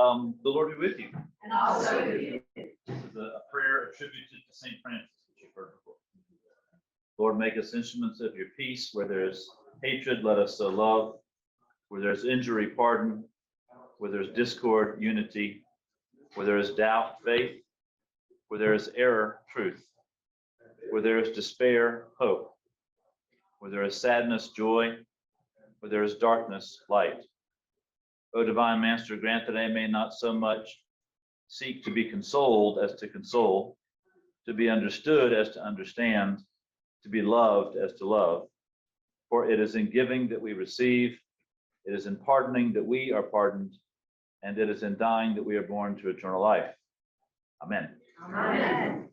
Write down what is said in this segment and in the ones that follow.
The Lord be with you. And also with you. This is a prayer attributed to St. Francis, which you've heard before. Lord, make us instruments of your peace. Where there's hatred, let us sow love. Where there's injury, pardon. Where there's discord, unity. Where there is doubt, faith. Where there is error, truth. Where there is despair, hope. Where there is sadness, joy. Where there is darkness, light. O divine Master, grant that I may not so much seek to be consoled as to console, to be understood as to understand, to be loved as to love. For it is in giving that we receive, it is in pardoning that we are pardoned, and it is in dying that we are born to eternal life. Amen. Amen.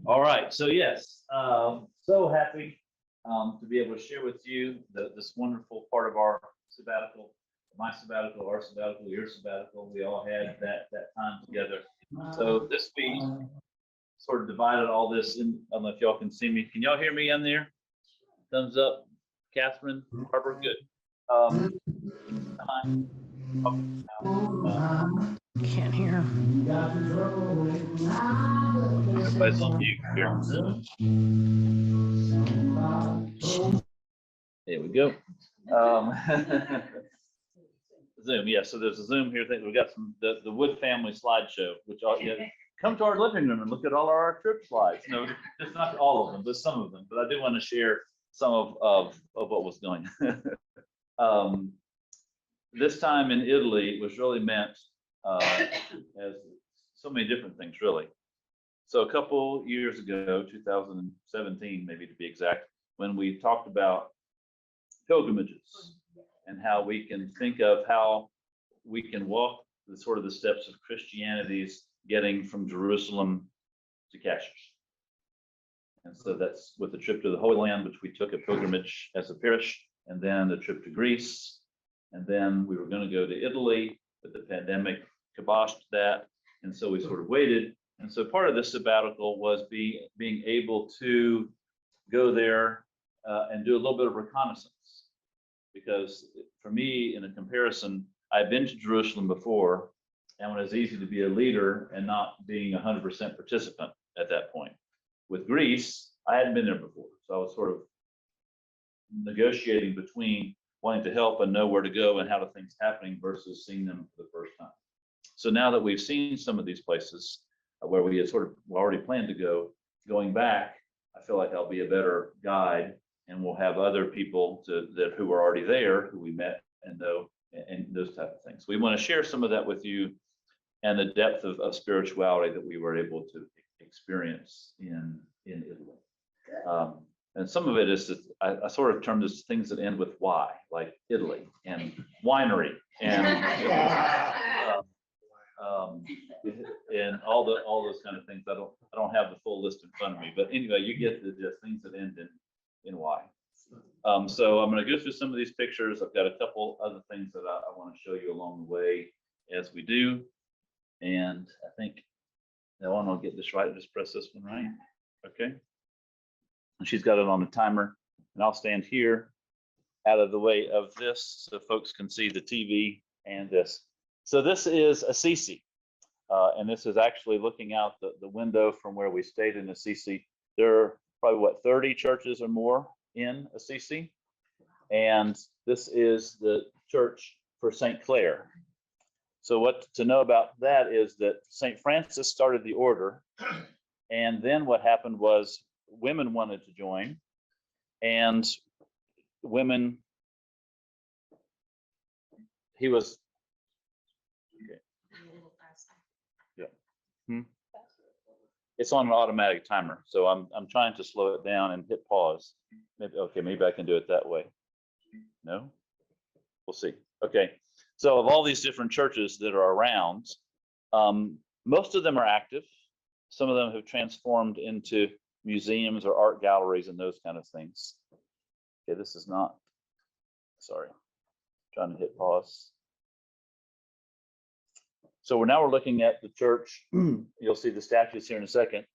All right, so yes, so happy to be able to share with you this wonderful part of our sabbatical. My sabbatical, our sabbatical, your sabbatical, we all had that time together. So this week, sort of divided all this in. I don't know if y'all can see me. Can y'all hear me in there? Thumbs up. Catherine, Harper, good. Can't hear. Everybody's on mute here. There we go. Zoom, yeah. So there's a Zoom here thing. We've got the Wood family slideshow, which come to our living room and look at all our trip slides. No, just not all of them, but some of them. But I do want to share some of what was going. This time in Italy was really meant as so many different things, really. So a couple years ago, 2017, maybe to be exact, when we talked about pilgrimages and how we can think of how we can walk the sort of the steps of Christianity's getting from Jerusalem to Cashers. And so that's with the trip to the Holy Land, which we took a pilgrimage as a parish, and then a trip to Greece. And then we were going to go to Italy, but the pandemic kiboshed that. And so we sort of waited. And so part of this sabbatical was being able to go there and do a little bit of reconnaissance. Because for me, in a comparison, I've been to Jerusalem before, and when it was easy to be a leader and not being 100% participant at that point. With Greece, I hadn't been there before, so I was sort of negotiating between wanting to help and know where to go and how the things happening versus seeing them for the first time. So now that we've seen some of these places where we had sort of already planned to go, going back, I feel like I'll be a better guide, and we'll have other people who are already there, who we met and know, and those type of things. We want to share some of that with you and the depth of spirituality that we were able to experience in Italy. And some of it is that I sort of term this things that end with Y, like Italy and winery and and all those kind of things. I don't have the full list in front of me, but anyway, you get the just things that end in Y. So I'm going to go through some of these pictures. I've got a couple other things that I want to show you along the way as we do. And I think that one, I'll get this right. Just press this one right. Okay. And she's got it on a timer, and I'll stand here out of the way of this so folks can see the TV and this. So this is Assisi, and this is actually looking out the window from where we stayed in Assisi. There are probably 30 churches or more in Assisi, and this is the church for St. Clare. So what to know about that is that St. Francis started the order, and then what happened was women wanted to join, and women, he was, okay. Yeah. It's on an automatic timer, so I'm trying to slow it down and hit pause. Maybe I can do it that way. No? We'll see. Okay. So of all these different churches that are around, most of them are active. Some of them have transformed into museums or art galleries and those kind of things. Okay, this is not, sorry, trying to hit pause. So we're looking at the church. You'll see the statues here in a second,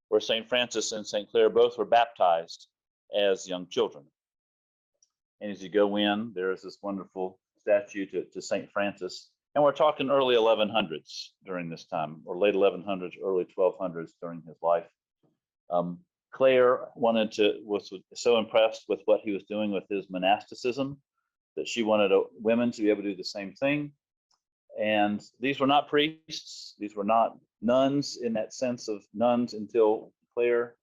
where St. Francis and St. Clare both were baptized as young children. And as you go in, there is this wonderful statue to St. Francis. And we're talking early 1100s during this time, or late 1100s, early 1200s during his life. Claire was so impressed with what he was doing with his monasticism that she wanted women to be able to do the same thing. And these were not priests, these were not nuns in that sense of nuns until Claire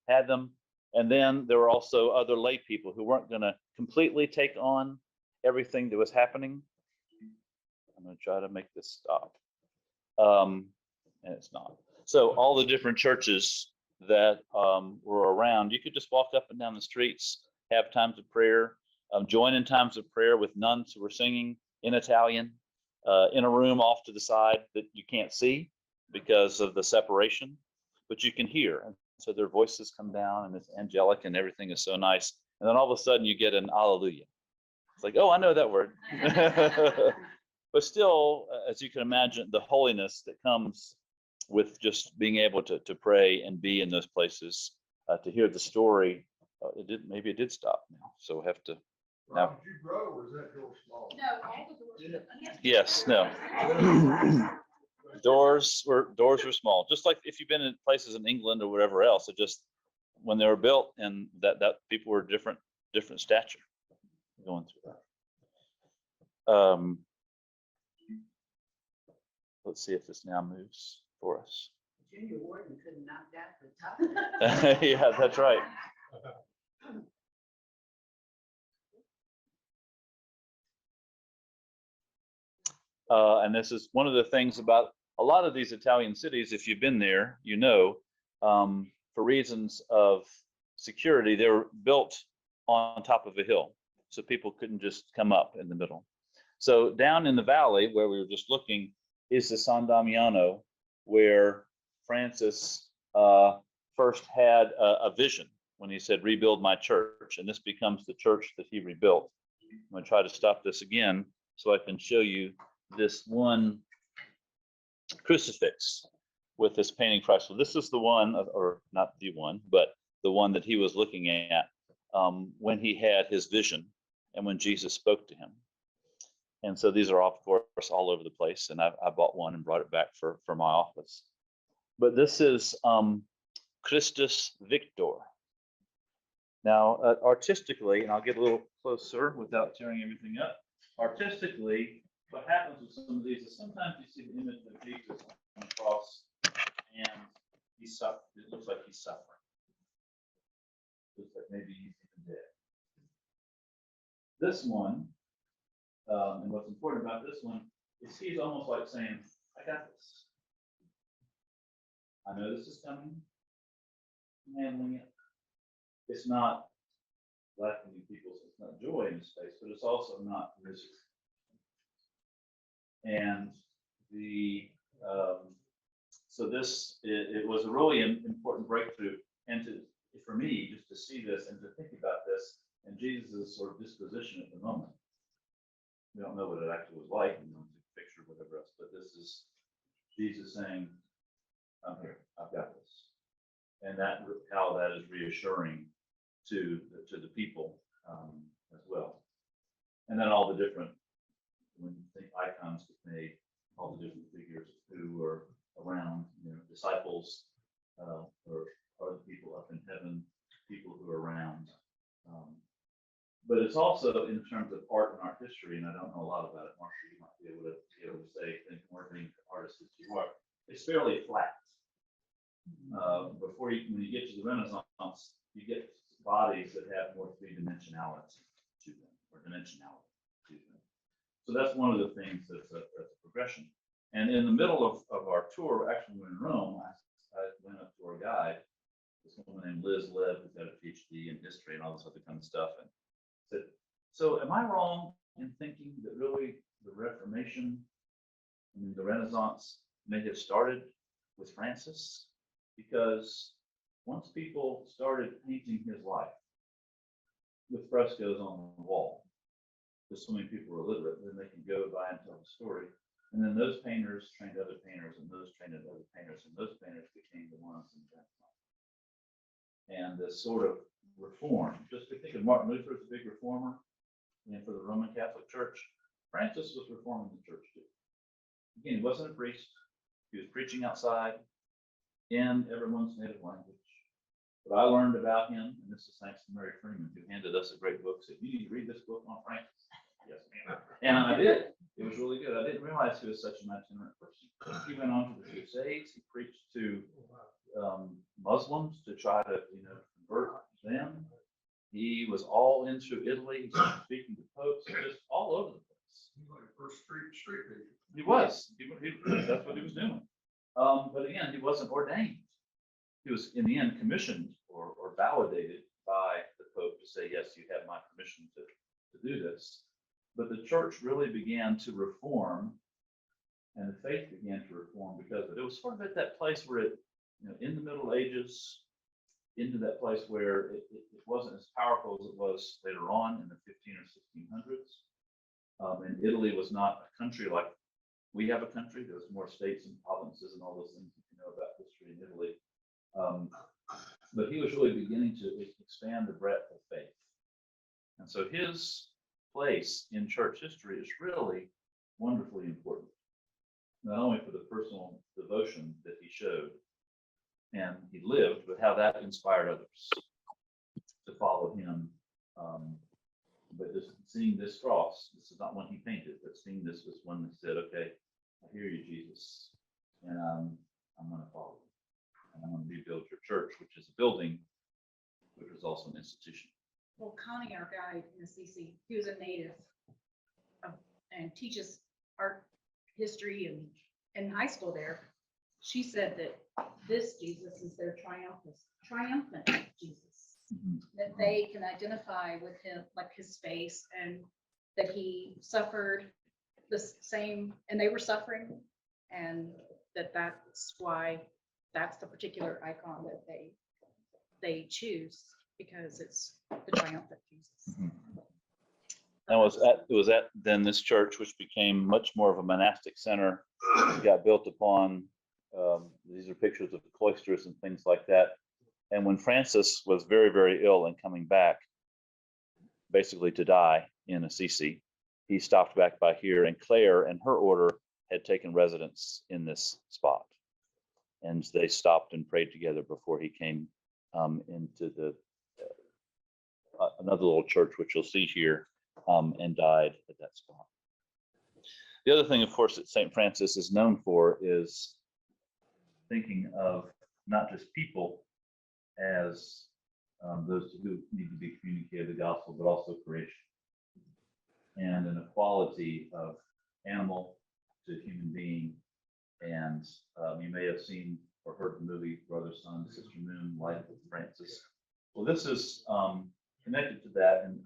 had them. And then there were also other lay people who weren't going to completely take on everything that was happening. I'm going to try to make this stop. And it's not. So all the different churches that were around, you could just walk up and down the streets, have times of prayer, join in times of prayer with nuns who were singing in Italian, in a room off to the side that you can't see because of the separation, but you can hear. And so their voices come down and it's angelic and everything is so nice. And then all of a sudden you get an alleluia. It's like, oh, I know that word. But still, as you can imagine, the holiness that comes with just being able to pray and be in those places, to hear the story. Maybe it did stop now, so we have to. Now, Did you grow, or is that door small? No, all the doors. yes, no. Doors were small, just like if you've been in places in England or whatever else. It just when they were built, and that people were different stature going through that. Let's see if this now moves for us. Junior Warden couldn't knock that to the top. Yeah, that's right. And this is one of the things about a lot of these Italian cities. If you've been there, you know, for reasons of security, they were built on top of a hill, so people couldn't just come up in the middle. So down in the valley where we were just looking is the San Damiano, where Francis first had a vision when he said, rebuild my church. And this becomes the church that he rebuilt. I'm going to try to stop this again so I can show you this one crucifix with this painting Christ. So this is the one, or not the one, but the one that he was looking at when he had his vision and when Jesus spoke to him. And so these are, of course, all over the place. And I bought one and brought it back for my office. But this is Christus Victor. Now, artistically, and I'll get a little closer without tearing everything up. Artistically, what happens with some of these is sometimes you see the image of Jesus on the cross and he's suffering. It looks like he's suffering. It looks like maybe he's even dead. This one, and what's important about this one is he's almost like saying, I got this. I know this is coming. I'm handling it. It's not lacking in people's, it's not joy in the space, but it's also not misery. And so this, it was a really important breakthrough. And for me, just to see this and to think about this and Jesus' sort of disposition at the moment. We don't know what it actually was like, and the picture, whatever else, but this is Jesus saying, I'm here, I've got this. And how that is reassuring to the people as well. And then all the different, when you think icons get made, all the different figures who were around, disciples, or the people up in heaven, people who are around. But it's also in terms of art and art history, and I don't know a lot about it. Marcia, you might be able to say, think more being the artist that you are. It's fairly flat. When you get to the Renaissance, you get bodies that have more three-dimensionality to them, or dimensionality to them. So that's one of the things that's a progression. And in the middle of our tour, actually when we were in Rome, I went up to our guide, this woman named Liz Lev, who's got a PhD in history and all this other kind of stuff, and said, so am I wrong in thinking that really the Reformation, the Renaissance may have started with Francis? Because once people started painting his life with frescoes on the wall, because so many people were illiterate, then they can go by and tell the story. And then those painters trained other painters, and those trained other painters, and those painters became the ones in the Renaissance. And this sort of reform, just to think of Martin Luther as a big reformer, and for the Roman Catholic Church, Francis was reforming the church too. Again, he wasn't a priest. He was preaching outside in everyone's native language. But I learned about him, and this is thanks to Mary Freeman, who handed us a great book, said, "You need to read this book on Francis." Yes, ma'am. And I did. It was really good. I didn't realize he was such an itinerant person. He went on to the Crusades. He preached to Muslims to try to, convert them. He was all into Italy. He was speaking to popes, just all over the place. He's like a first street preacher. He was. That's what he was doing. But again, he wasn't ordained. He was, in the end, commissioned or validated by the Pope to say, yes, you have my permission to do this. But the church really began to reform, and the faith began to reform because of it. It was sort of at that place where it, in the Middle Ages, into that place where it wasn't as powerful as it was later on in the 15 or 1600s. And Italy was not a country like we have a country. There was more states and provinces and all those things you know about history in Italy. But he was really beginning to expand the breadth of faith. And so his place in church history is really wonderfully important, not only for the personal devotion that he showed and he lived, but how that inspired others to follow him. But just seeing this cross, this is not one he painted, but seeing this was one that said, okay, I hear you, Jesus, and I'm going to follow you. And I'm going to rebuild your church, which is a building, which was also an institution. Well, Connie, our guide in the CC, he was a native and teaches art history and in high school there. She said that this Jesus is their triumphant Jesus, that they can identify with him, like his face, and that he suffered the same, and they were suffering, and that's why that's the particular icon that they choose, because it's the triumphant Jesus. And it was at then this church, which became much more of a monastic center, got built upon. These are pictures of the cloisters and things like that. And when Francis was very, very ill and coming back, basically to die in Assisi, he stopped back by here, and Claire and her order had taken residence in this spot. And they stopped and prayed together before he came into the another little church, which you'll see here, and died at that spot. The other thing, of course, that St. Francis is known for is thinking of not just people as those who need to be communicated the gospel, but also creation, and an equality of animal to human being. And you may have seen or heard the movie Brother, Sun, Sister Moon, Life of Francis. Well, this is connected to that, and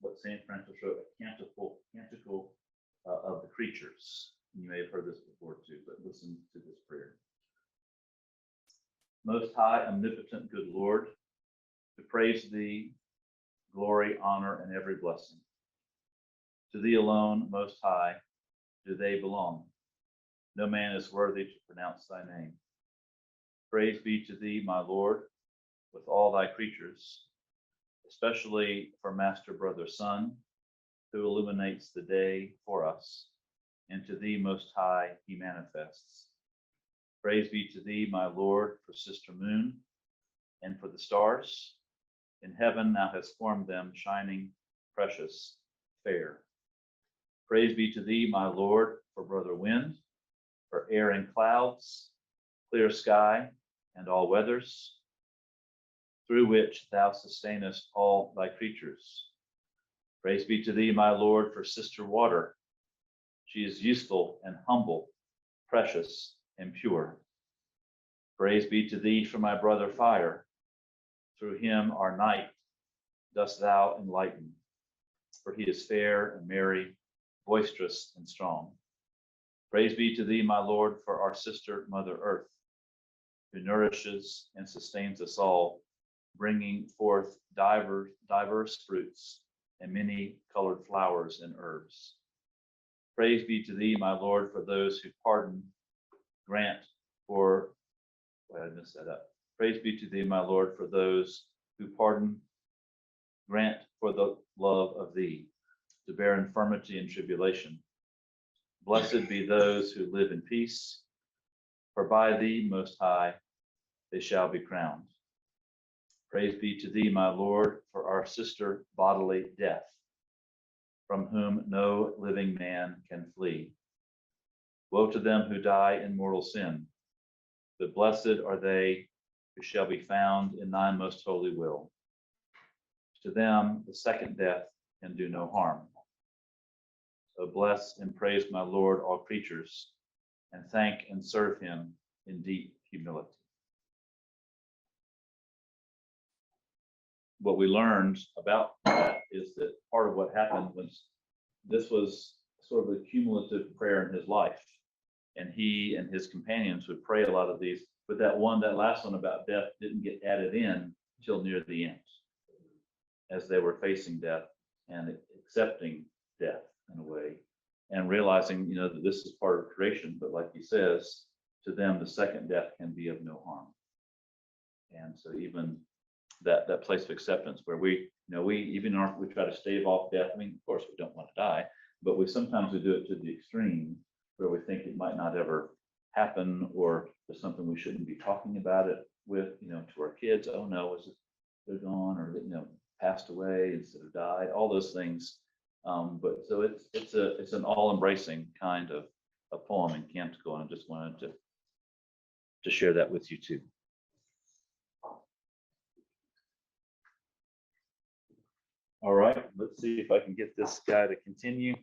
what St. Francis wrote, a canticle of the creatures. You may have heard this before too, but listen to this prayer. Most high, omnipotent, good Lord, to praise thee, glory, honor, and every blessing. To thee alone, most high, do they belong. No man is worthy to pronounce thy name. Praise be to thee, my Lord, with all thy creatures, especially for Master, Brother, Sun, who illuminates the day for us, and to thee, most high, he manifests. Praise be to thee, my Lord, for Sister Moon, and for the stars. In heaven thou hast formed them, shining, precious, fair. Praise be to thee, my Lord, for Brother Wind, for air and clouds, clear sky, and all weathers, through which thou sustainest all thy creatures. Praise be to thee, my Lord, for Sister Water. She is useful and humble, precious and pure. Praise be to thee for my brother Fire. Through him our night dost thou enlighten, for he is fair and merry, boisterous and strong. Praise be to thee, my Lord, for our sister Mother Earth, who nourishes and sustains us all, bringing forth diverse fruits and many colored flowers and herbs. Praise be to thee, my Lord, for those who pardon, grant for, I messed that up. Praise be to thee, my Lord, for those who pardon, grant for the love of thee, to bear infirmity and tribulation, Blessed be those who live in peace, for by thee, Most High, they shall be crowned. Praise be to thee, my Lord, for our sister bodily death, from whom no living man can flee. Woe to them who die in mortal sin, but blessed are they who shall be found in thy most holy will. To them the second death can do no harm. So bless and praise my Lord all creatures, and thank and serve him in deep humility. What we learned about that is that part of what happened was this was sort of a cumulative prayer in his life. And he and his companions would pray a lot of these, but that last one about death didn't get added in till near the end, as they were facing death and accepting death in a way, and realizing, that this is part of creation, but like he says, to them, the second death can be of no harm. And so even that place of acceptance where we try to stave off death. I mean, of course, we don't want to die, but we sometimes do it to the extreme where we think it might not ever happen, or there's something we shouldn't be talking about it with, to our kids. Oh no, they're gone, or passed away instead of died, all those things. But so it's an all-embracing kind of a poem and canticle, and I just wanted to share that with you too. All right, let's see if I can get this guy to continue.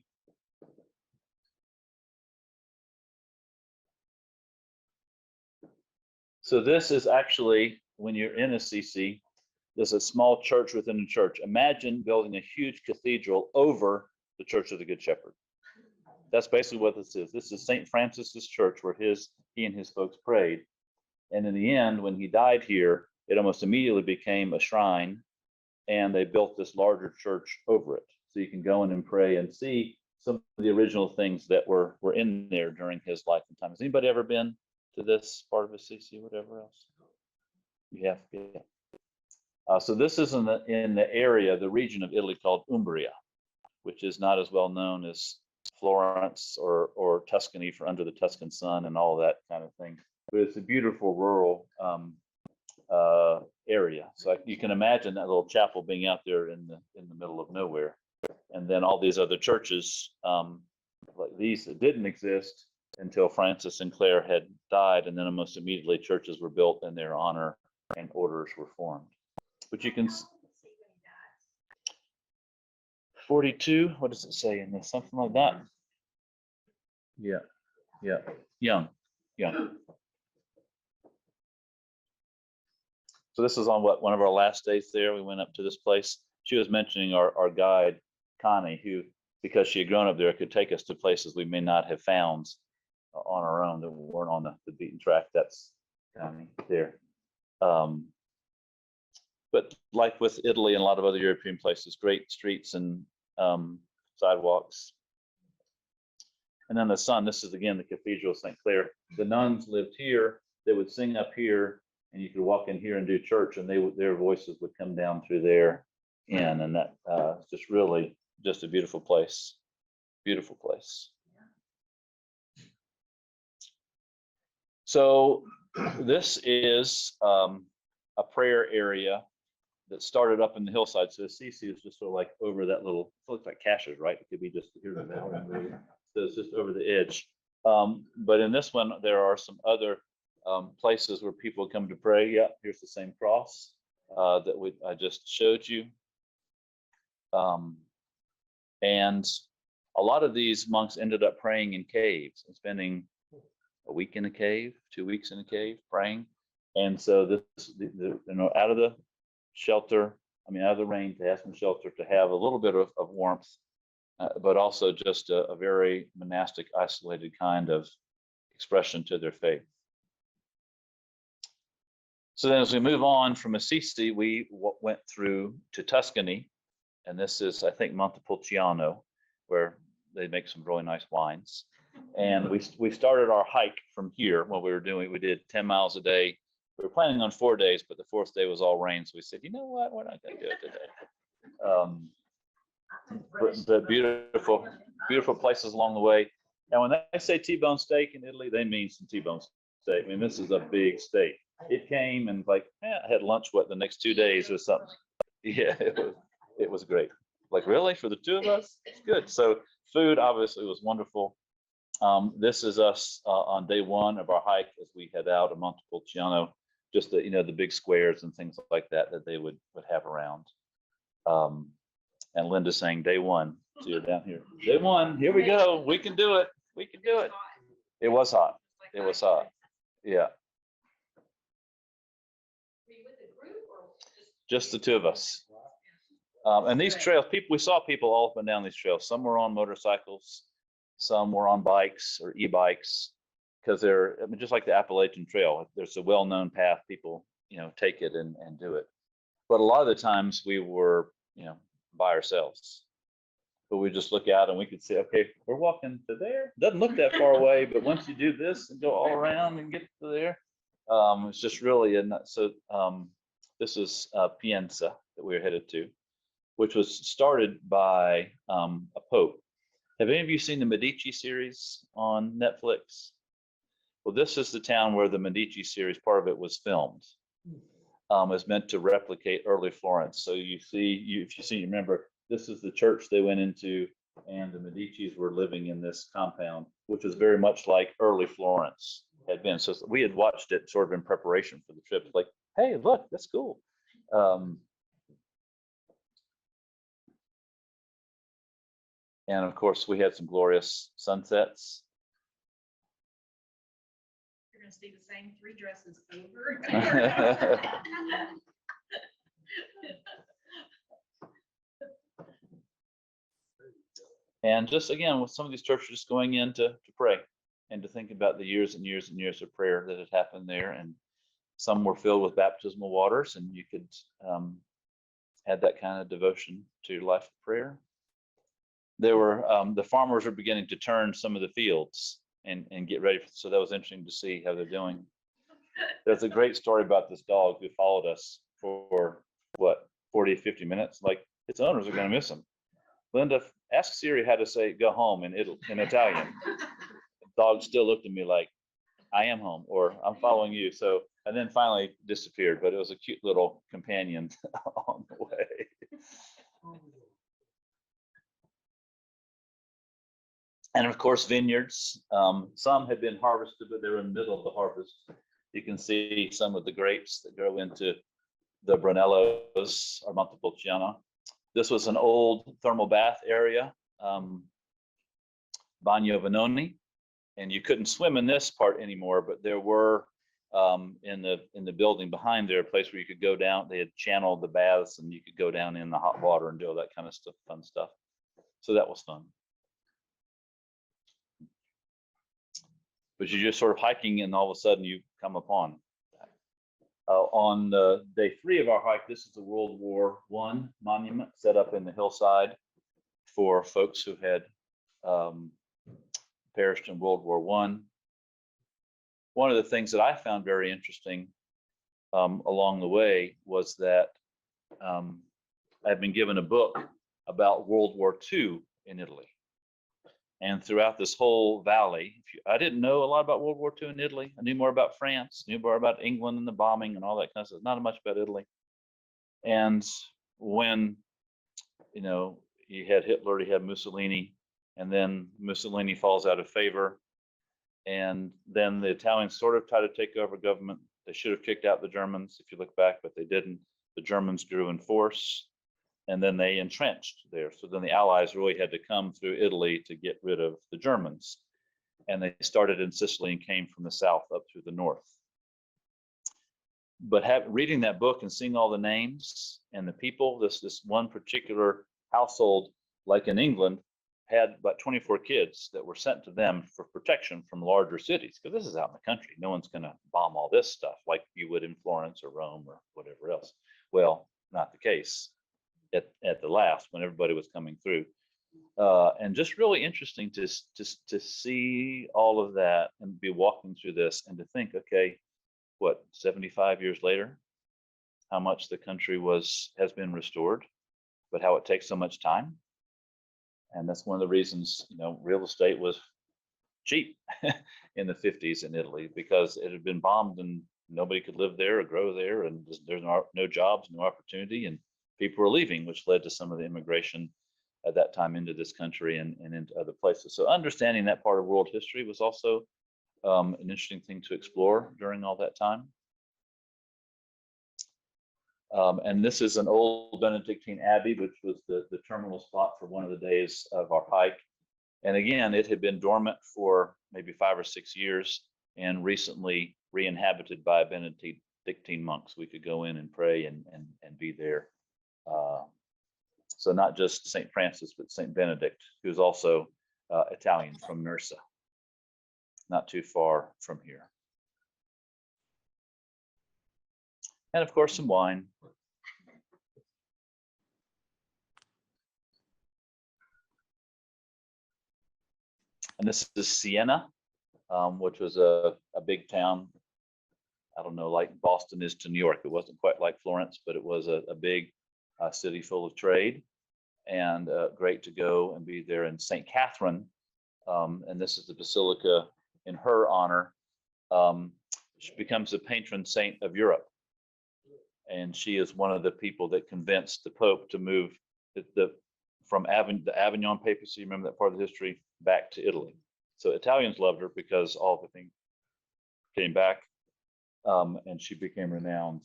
So this is actually, when you're in a CC, there's a small church within a church. Imagine building a huge cathedral over the Church of the Good Shepherd. That's basically what this is. This is St. Francis's church where he and his folks prayed. And in the end, when he died here, it almost immediately became a shrine, and they built this larger church over it. So you can go in and pray and see some of the original things that were in there during his life and time. Has anybody ever been to this part of a CC, whatever else? You have, yeah. So this is in the area, the region of Italy called Umbria, which is not as well known as Florence or Tuscany for under the Tuscan sun and all that kind of thing. But it's a beautiful rural area. So you can imagine that little chapel being out there in the middle of nowhere, and then all these other churches like these that didn't exist until Francis and Clare had died, and then almost immediately churches were built in their honor and orders were formed. But you can 42. What does it say in this? Something like that. Yeah. Young. So this is on one of our last days there. We went up to this place. She was mentioning our guide, Connie, who, because she had grown up there, could take us to places we may not have found on our own that weren't on the beaten track. That's Connie there. But like with Italy and a lot of other European places, great streets and sidewalks. And then the sun, this is again the Cathedral of St. Clare. The nuns lived here. They would sing up here, and you could walk in here and do church, and their voices would come down through there in, and that just really just a beautiful place. Beautiful place. So this is a prayer area that started up in the hillside. So the CC is just sort of like over that little, it looks like caches, right? It could be just here. So it's just over the edge. But in this one, there are some other places where people come to pray. Yeah, here's the same cross that I just showed you. And a lot of these monks ended up praying in caves and spending a week in a cave, 2 weeks in a cave praying. And so this, out of the shelter, out of the rain, to have some shelter, to have a little bit of warmth, but also just a very monastic, isolated kind of expression to their faith. So then as we move on from Assisi, we went through to Tuscany, and this is, I think, Montepulciano, where they make some really nice wines. And we started our hike from here. We did 10 miles a day. We were planning on 4 days, but the fourth day was all rain. So we said, you know what, we're not going to do it today. But beautiful places along the way. And when they say T-bone steak in Italy, they mean some T-bone steak. I mean, this is a big steak. It came and like, I had lunch, the next 2 days or something. Yeah, it was great. Like, really, for the two of us? It's good. So food obviously was wonderful. This is us on day one of our hike as we head out of Montepulciano, just the big squares and things like that they would have around. And Linda saying day one. So you're down here. Day one, here we go. We can do it. We can do it. It was hot. It was hot. Yeah. Just the two of us. And these trails, we saw people all up and down these trails. Some were on motorcycles, some were on bikes or e-bikes, because just like the Appalachian Trail, there's a well-known path. People, take it and do it. But a lot of the times we were, by ourselves. But we just look out and we could see, okay, we're walking to there. Doesn't look that far away, but once you do this and go all around and get to there, it's just really so. This is Pienza that we were headed to, which was started by a pope. Have any of you seen the Medici series on Netflix? Well, this is the town where the Medici series, part of it was filmed. Is meant to replicate early Florence. So if you remember, this is the church they went into, and the Medicis were living in this compound, which was very much like early Florence had been. So we had watched it sort of in preparation for the trip. It's like, hey, look, that's cool. And of course, we had some glorious sunsets. You're gonna see the same 3 dresses over and over. And just again, with some of these churches just going in to pray and to think about the years and years and years of prayer that had happened there. And some were filled with baptismal waters, and you could have that kind of devotion to your life of prayer. There were the farmers were beginning to turn some of the fields and get ready. So that was interesting to see how they're doing. There's a great story about this dog who followed us for 40, 50 minutes. Like, its owners are going to miss him. Linda, ask Siri how to say go home in Italian. The dog still looked at me like, I am home, or I'm following you. So, and then finally disappeared, but it was a cute little companion on the way. And of course, vineyards. Some had been harvested, but they were in the middle of the harvest. You can see some of the grapes that go into the Brunellos or Montepulciano. This was an old thermal bath area, Bagno Venoni, and you couldn't swim in this part anymore, but there were in the building behind there a place where you could go down. They had channeled the baths, and you could go down in the hot water and do all that kind of stuff, fun stuff. So that was fun. But you're just sort of hiking, and all of a sudden you come upon that. On day 3 of our hike, this is the World War I monument set up in the hillside for folks who had perished in World War I. One of the things that I found very interesting along the way was that I've been given a book about World War II in Italy. And throughout this whole valley, I didn't know a lot about World War II in Italy. I knew more about France, knew more about England and the bombing and all that kind of stuff. Not much about Italy. And when, you had Hitler, you had Mussolini, and then Mussolini falls out of favor. And then the Italians sort of tried to take over government. They should have kicked out the Germans, if you look back, but they didn't. The Germans grew in force. And then they entrenched there. So then the Allies really had to come through Italy to get rid of the Germans. And they started in Sicily and came from the south up through the north. But reading that book and seeing all the names and the people, this one particular household, like in England, had about 24 kids that were sent to them for protection from larger cities, because this is out in the country. No one's going to bomb all this stuff like you would in Florence or Rome or whatever else. Well, not the case. At the last, when everybody was coming through, and just really interesting to see all of that and be walking through this and to think, okay, 75 years later, how much the country has been restored, but how it takes so much time. And that's one of the reasons, real estate was cheap in the 50s in Italy because it had been bombed and nobody could live there or grow there, and there's no jobs, no opportunity, and people were leaving, which led to some of the immigration at that time into this country and into other places. So understanding that part of world history was also an interesting thing to explore during all that time. And this is an old Benedictine abbey, which was the terminal spot for one of the days of our hike. And again, it had been dormant for maybe 5 or 6 years and recently re-inhabited by Benedictine monks. We could go in and pray and be there. So not just St. Francis, but St. Benedict, who's also Italian from Nursa, not too far from here. And of course, some wine. And this is Siena, which was a big town. I don't know, like Boston is to New York. It wasn't quite like Florence, but it was a big city full of trade, and great to go and be there. In St. Catherine, and this is the basilica in her honor. She becomes the patron saint of Europe. And she is one of the people that convinced the Pope to move from the Avignon papacy, remember that part of the history, back to Italy. So Italians loved her because all of the things came back, and she became renowned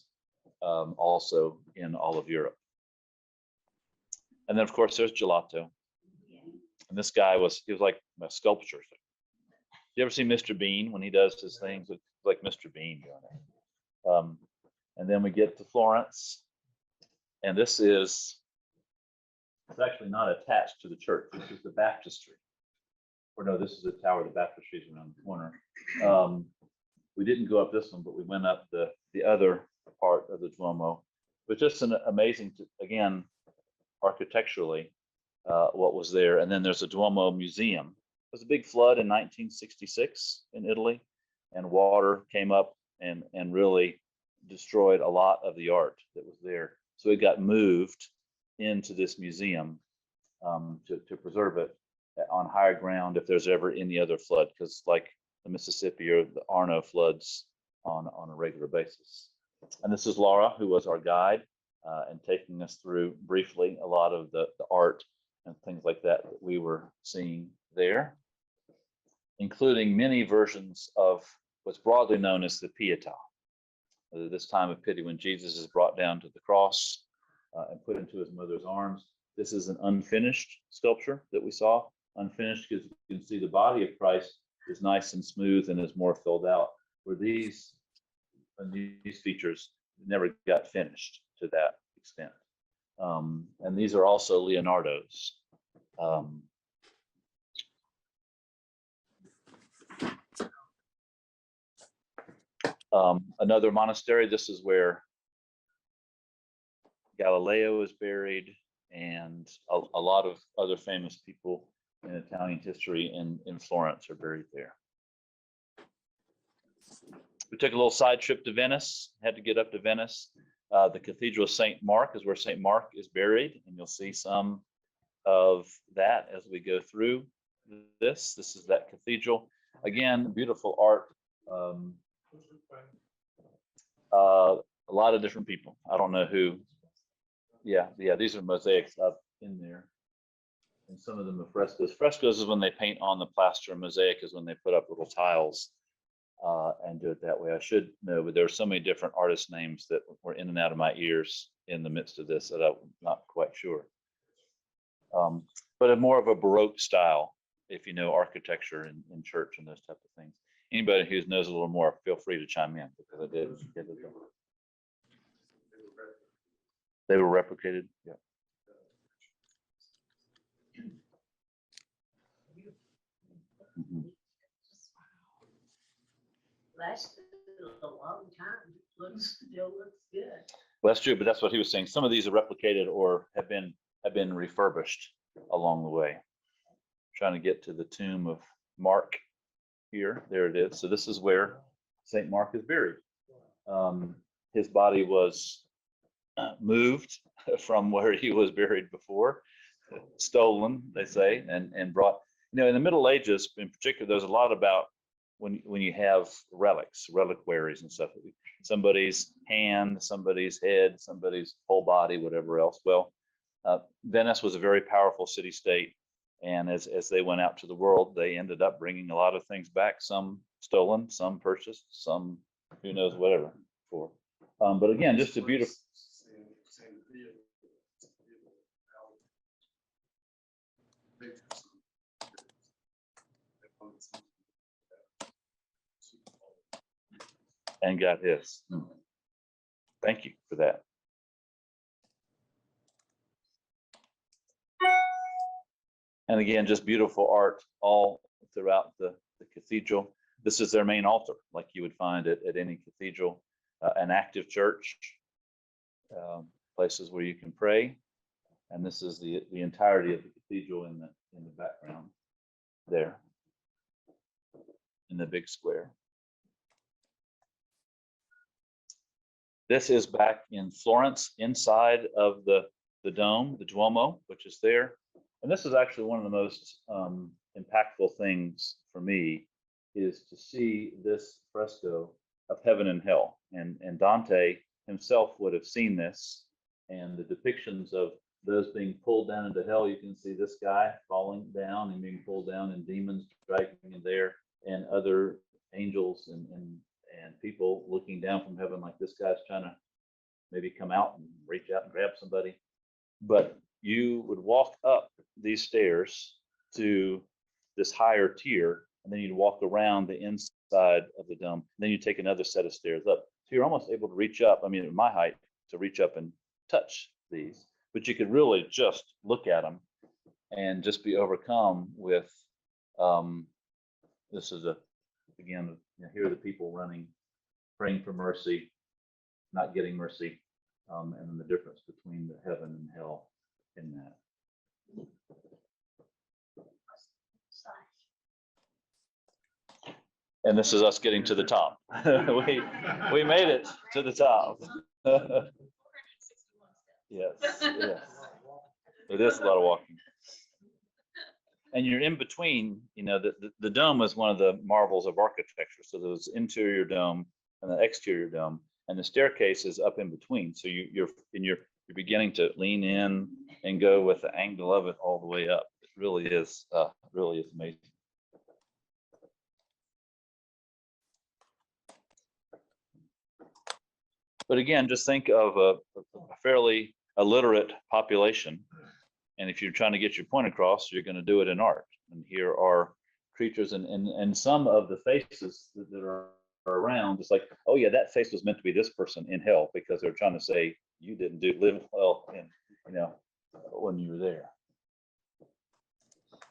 also in all of Europe. And then of course there's gelato. And this guy he was like a sculpture. You ever see Mr. Bean when he does his things? It's like Mr. Bean doing it. And then we get to Florence, and it's actually not attached to the church. This is the baptistry. Or no, this is the tower. The baptistry is around the corner. We didn't go up this one, but we went up the other part of the Duomo. But just an amazing, again, architecturally, what was there. And then there's a Duomo museum. There was a big flood in 1966 in Italy, and water came up and really destroyed a lot of the art that was there. So it got moved into this museum to preserve it on higher ground if there's ever any other flood, because like the Mississippi or the Arno floods on a regular basis. And this is Laura, who was our guide and taking us through briefly a lot of the art and things like that we were seeing there, including many versions of what's broadly known as the Pietà, this time of pity when Jesus is brought down to the cross and put into his mother's arms. This is an unfinished sculpture that we saw, unfinished because you can see the body of Christ is nice and smooth and is more filled out, where these features never got finished to that extent. And these are also Leonardo's. Another monastery, this is where Galileo is buried, and a lot of other famous people in Italian history in Florence are buried there. We took a little side trip to Venice, had to get up to Venice. The Cathedral of St. Mark is where St. Mark is buried, and you'll see some of that as we go through this. This is that cathedral. Again, beautiful art. A lot of different people. I don't know who. Yeah, these are mosaics up in there. And some of them are frescoes. Frescoes is when they paint on the plaster. Mosaic is when they put up little tiles and do it that way. I should know, but there are so many different artist names that were in and out of my ears in the midst of this that I'm not quite sure. But a more of a Baroque style, if you know architecture in church and those type of things. Anybody who knows a little more, feel free to chime in, because I did get it. They were replicated. Yeah. Mm-hmm. Lasted a long time. Still looks good. Well, that's true, but that's what he was saying. Some of these are replicated or have been refurbished along the way. Trying to get to the tomb of Mark here. There it is. So this is where St. Mark is buried. His body was moved from where he was buried before, stolen, they say, and brought. in the Middle Ages in particular, there's a lot about when you have reliquaries and stuff, somebody's hand, somebody's head, somebody's whole body, whatever else. Well, Venice was a very powerful city state, and as they went out to the world, they ended up bringing a lot of things back, some stolen, some purchased, some who knows whatever for. But again, just a beautiful. And got his. Thank you for that. And again, just beautiful art all throughout the cathedral. This is their main altar, like you would find at any cathedral, an active church, places where you can pray. And this is the entirety of the cathedral in the background there in the big square. This is back in Florence, inside of the dome, the Duomo, which is there. And this is actually one of the most impactful things for me, is to see this fresco of heaven and hell. And Dante himself would have seen this, and the depictions of those being pulled down into hell. You can see this guy falling down and being pulled down, and demons dragging him there, and other angels and people looking down from heaven, like this guy's trying to maybe come out and reach out and grab somebody. But you would walk up these stairs to this higher tier, and then you'd walk around the inside of the dome. And then you take another set of stairs up. So you're almost able to reach up, I mean, at my height, to reach up and touch these. But you could really just look at them and just be overcome with, this is again, here are the people running, praying for mercy, not getting mercy, and then the difference between the heaven and hell in that. And this is us getting to the top. we made it to the top. Yes, yes. It is a lot of walking. And you're in between, the dome is one of the marvels of architecture. So there's interior dome and the exterior dome, and the staircase is up in between. So you're beginning to lean in and go with the angle of it all the way up. It really is amazing. But again, just think of a fairly illiterate population. And if you're trying to get your point across, you're going to do it in art. And here are creatures and some of the faces that are around. It's like, oh yeah, that face was meant to be this person in hell, because they're trying to say you didn't live well when you were there.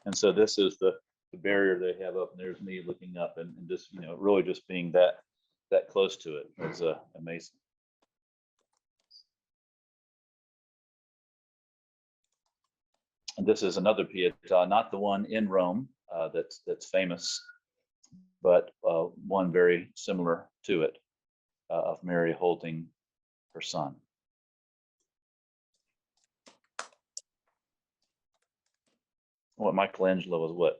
And so this is the barrier they have up, and there's me looking up and just really just being that close to it is amazing. And this is another Pietà, not the one in Rome that's famous, but one very similar to it, of Mary holding her son. What Michelangelo was,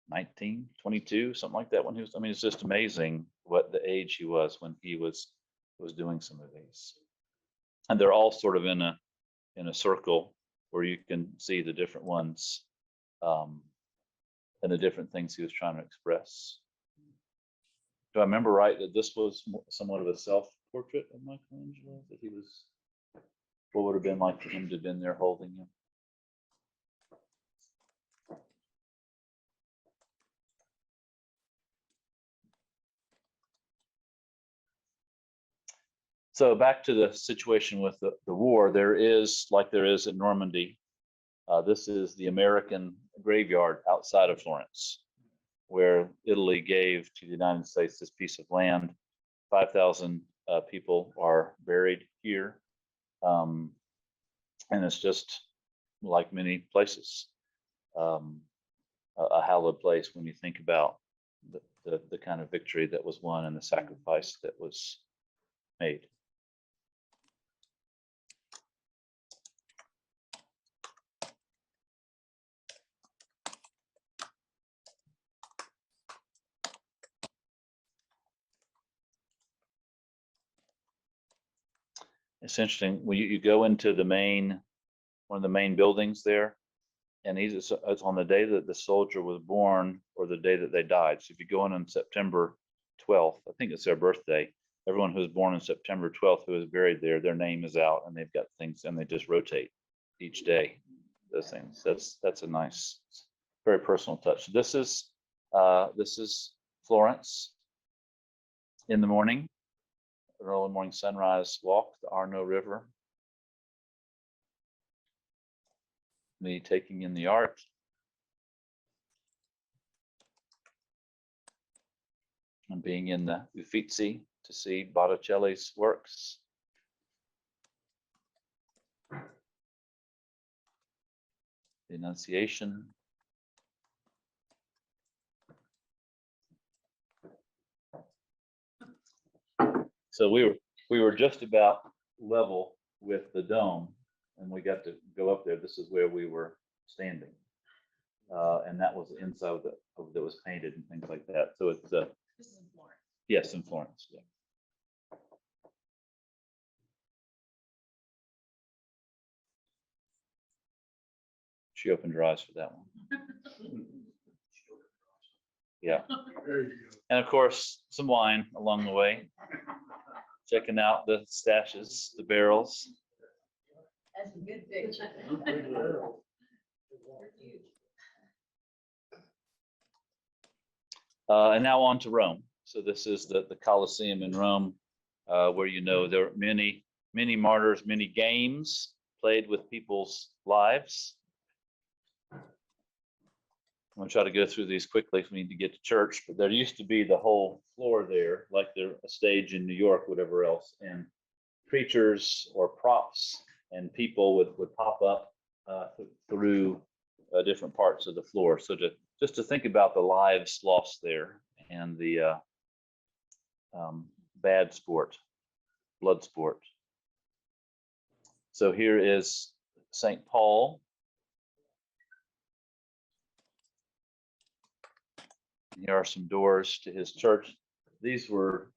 19, 22, something like that when he was. I mean, it's just amazing what the age he was when he was doing some of these. And they're all sort of in a circle, where you can see the different ones and the different things he was trying to express. Do I remember right that this was somewhat of a self-portrait of Michelangelo? That he was, what would have been like for him to have been there holding him? So back to the situation with the war, there is, like there is in Normandy, this is the American graveyard outside of Florence, where Italy gave to the United States this piece of land. 5,000 people are buried here. And it's just like many places, a hallowed place when you think about the kind of victory that was won and the sacrifice that was made. It's interesting when you go into one of the main buildings there, and it's on the day that the soldier was born or the day that they died. So if you go in on September 12th, I think it's their birthday. Everyone who was born on September 12th who is buried there, their name is out, and they've got things, and they just rotate each day. Those things. That's a nice, very personal touch. This is Florence in the morning, an early morning sunrise walk, the Arno River. Me taking in the art. And being in the Uffizi to see Botticelli's works. The Annunciation. So we were just about level with the dome, and we got to go up there. This is where we were standing, and that was the inside that was painted and things like that. So it's This is in Florence. yes, in Florence. Yeah. She opened her eyes for that one. Yeah. There you go. And of course, some wine along the way. Checking out the stashes, the barrels. That's a good picture. And now on to Rome. So this is the Colosseum in Rome, where there are many martyrs, many games played with people's lives. I'm going to try to go through these quickly if we need to get to church, but there used to be the whole floor there, like a stage in New York, whatever else, and preachers or props and people would pop up through different parts of the floor. So just to think about the lives lost there and the bad sport, blood sport. So here is St. Paul. Here are some doors to his church. These were,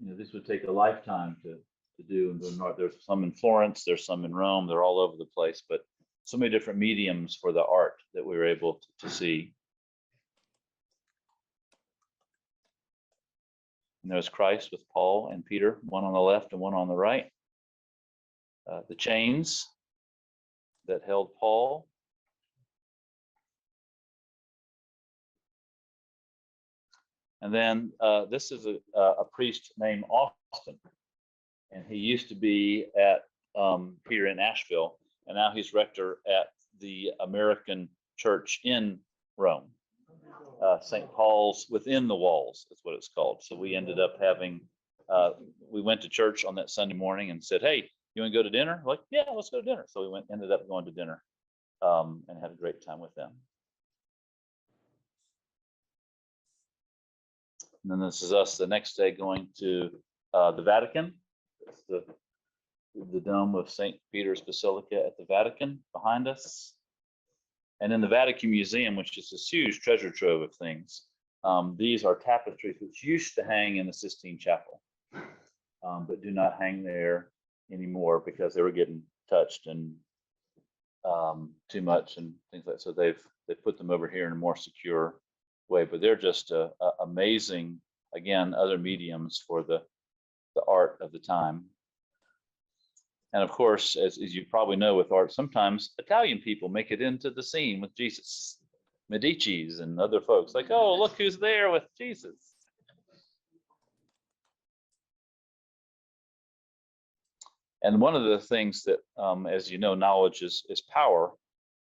this would take a lifetime to do. And there's some in Florence, there's some in Rome, they're all over the place, but so many different mediums for the art that we were able to see. And there's Christ with Paul and Peter, one on the left and one on the right. The chains that held Paul. And then this is a priest named Austin, and he used to be at here in Asheville, and now he's rector at the American Church in Rome. St. Paul's Within the Walls is what it's called. So we ended up having, we went to church on that Sunday morning and said, hey, you want to go to dinner? Like, yeah, let's go to dinner. So we ended up going to dinner and had a great time with them. And then this is us the next day going to the Vatican. It's the dome of St. Peter's Basilica at the Vatican behind us. And in the Vatican Museum, which is this huge treasure trove of things, these are tapestries which used to hang in the Sistine Chapel, but do not hang there anymore because they were getting touched and too much and things like that. So they've put them over here in a more secure way, but they're just amazing, again, other mediums for the art of the time. And of course, as you probably know with art, sometimes Italian people make it into the scene with Jesus. Medici's and other folks like, oh, look who's there with Jesus. And one of the things that, as you know, knowledge is power,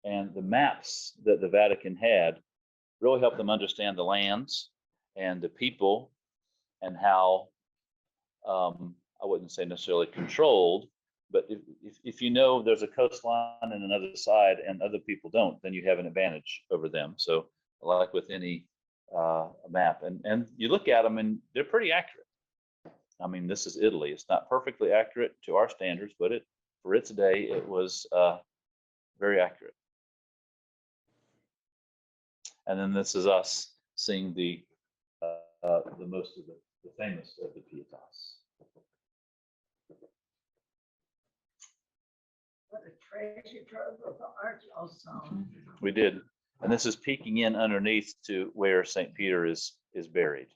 and the maps that the Vatican had really helped them understand the lands and the people and how, I wouldn't say necessarily controlled, but if you know there's a coastline on another side and other people don't, then you have an advantage over them. So like with any map, and you look at them and they're pretty accurate. I mean, this is Italy. It's not perfectly accurate to our standards, but for its day, it was very accurate. And then this is us seeing the most of the famous of the Pietas. What a treasure trove of art y'all saw. We did. And this is peeking in underneath to where St. Peter is buried.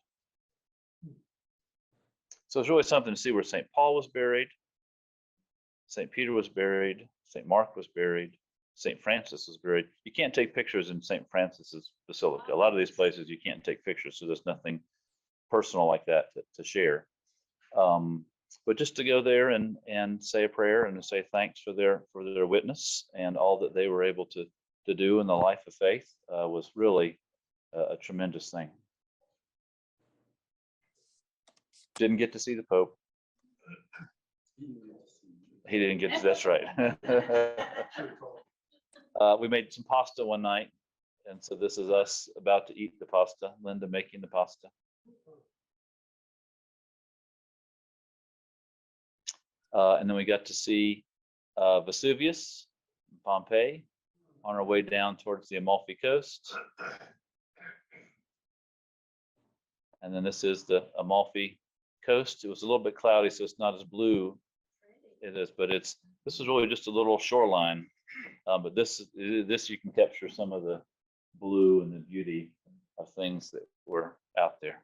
So it's really something to see where St. Paul was buried, St. Peter was buried, St. Mark was buried, St. Francis was buried. You can't take pictures in St. Francis's Basilica. A lot of these places you can't take pictures, so there's nothing personal like that to share. But just to go there and say a prayer and to say thanks for their witness and all that they were able to do in the life of faith was really a tremendous thing. Didn't get to see the Pope. He didn't get to, that's right. We made some pasta one night. And so this is us about to eat the pasta, Linda making the pasta. And then we got to see Vesuvius, Pompeii, on our way down towards the Amalfi Coast. And then this is the Amalfi Coast. It was a little bit cloudy, so it's not as blue. It is, but this is really just a little shoreline. But this you can capture some of the blue and the beauty of things that were out there.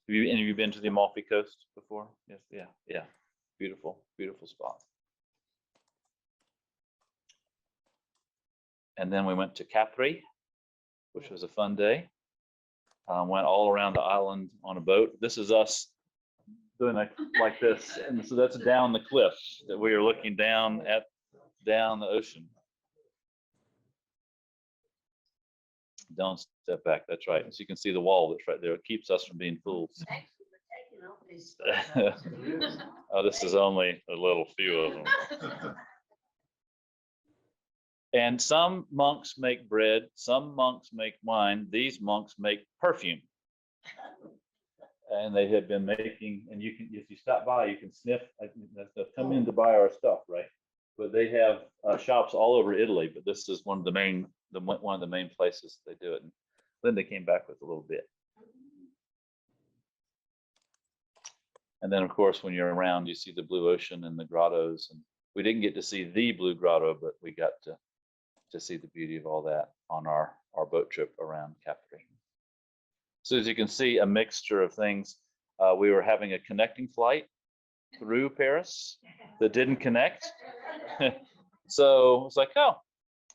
Have any of you been to the Amalfi Coast before? Yes, yeah. Beautiful, beautiful spot. And then we went to Capri, which was a fun day. Went all around the island on a boat. This is us doing like this, and so that's down the cliff that we are looking down the ocean. Don't step back. That's right. So you can see the wall that's right there. It keeps us from being fools. Thanks for taking all these photos. Oh, this is only a little few of them. And some monks make bread, some monks make wine, these monks make perfume. And they have been making, and you can, if you stop by, you can sniff. They'll come in to buy our stuff, right? But they have shops all over Italy. But this is one of the main places they do it. And Linda came back with a little bit. And then, of course, when you're around, you see the blue ocean and the grottos. And we didn't get to see the blue grotto, but we got to see the beauty of all that on our boat trip around Capri. So as you can see, a mixture of things. We were having a connecting flight through Paris that didn't connect. So it's like, oh,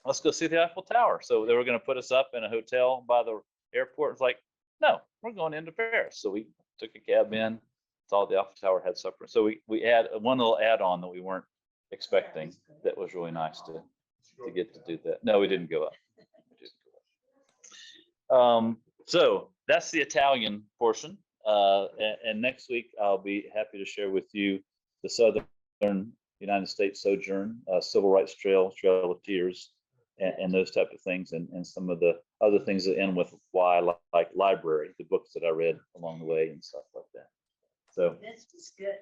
let's go see the Eiffel Tower. So they were going to put us up in a hotel by the airport. It's like, no, we're going into Paris. So we took a cab in, saw the Eiffel Tower, had supper. So we had one little add-on that we weren't expecting. That was really nice to get to do that. No, we didn't go up. So that's the Italian portion. And next week, I'll be happy to share with you the Southern United States sojourn, Civil Rights Trail of Tears, and those type of things, and some of the other things that end with why I like library, the books that I read along the way and stuff like that. So This was good.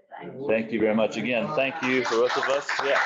thank you very much again. Thank you for both of us. Yeah.